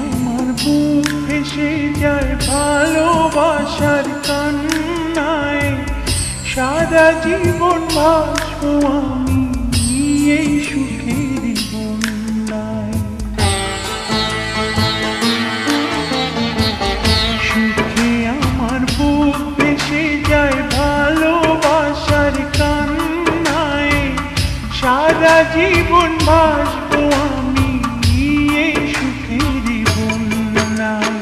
আমার বুক ভেসে যায় ভালোবাসার কান্নায়, সারা জীবন ভাসবো আমি এই সুখের বন্যায়। সুখে আমার বুক ভেসে যায় ভালোবাসার কান্নায়, সারা জীবন ভাসবো আমি এই সুখের বন্যায়।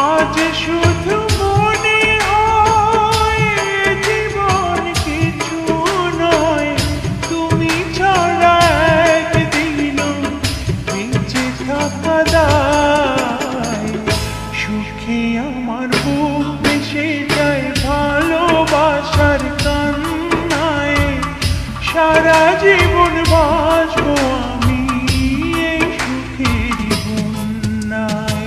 আজ শুধু মনে হয় জীবন কিছু নয়, তুমি ছাড়া একদিনও বেঁচে থাকা দায়। সুখে আমার বুক ভেসে যায় ভালোবাসার কান্নায়, সারা জীবন বাঁচবো আমি এই সুখের বন্যায়।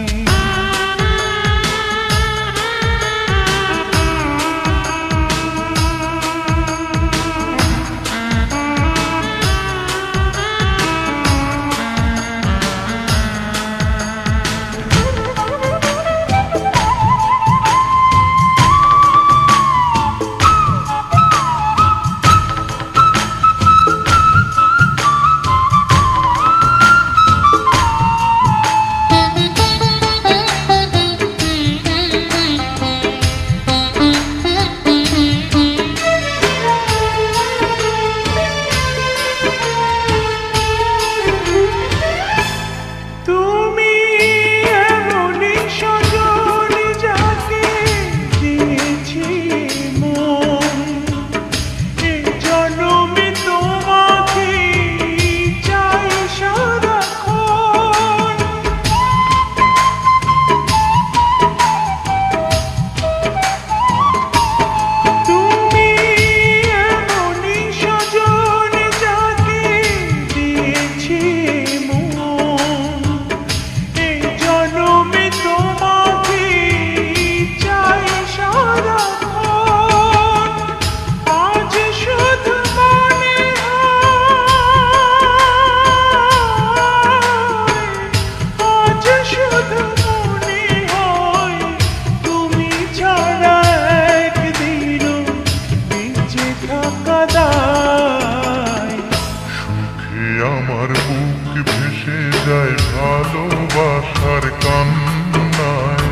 আমার বুক ভেসে যায় ভালোবাসার কান্নায়,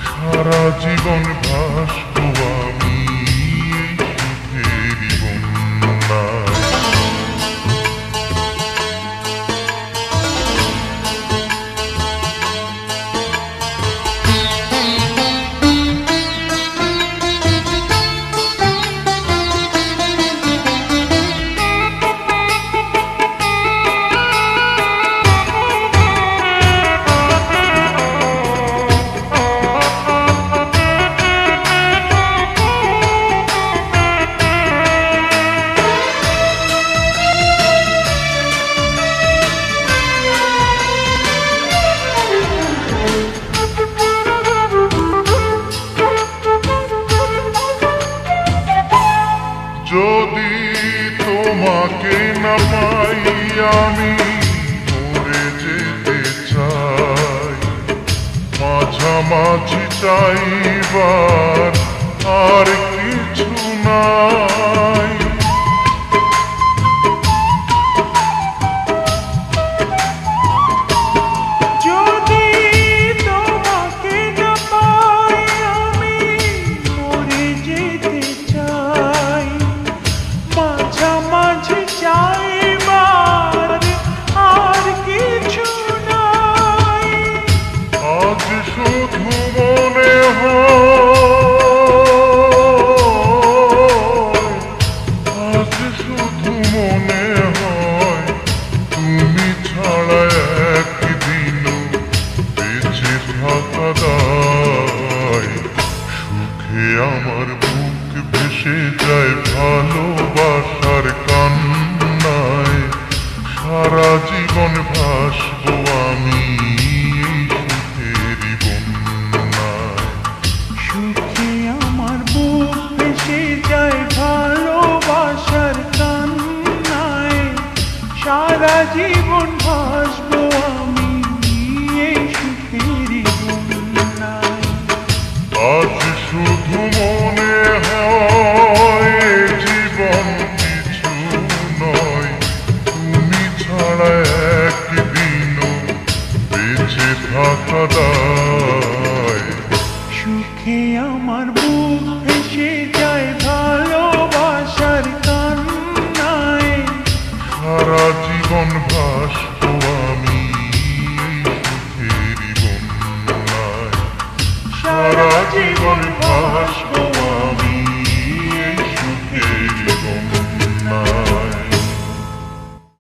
সারা জীবন ভাসবো আমি এই সুখের বন্যায়। যদি তোমাকে না পাই আমি মরে যেতে চাই, মাঝামাঝি চাইবার আর কিছু নাই। আমার বুক ভেসে যায় ভালোবাসার কান্নায়, সারা জীবন ভাসবো আমি এই সুখের বন্যায়। সুখে আমার বুক ভেসে যায় ভালোবাসার কান্নায়, সারা জীবন ভাসবো আমি এই ঢাকা দায়। সুখে আমার বুক ভেসে যায় ভালোবাসার কান্নায়, সারা জীবন ভাসবো আমি এই সুখেরই বন্যায়। সারা জীবন ভাসবো আমি এই সুখেরই বন্যায়।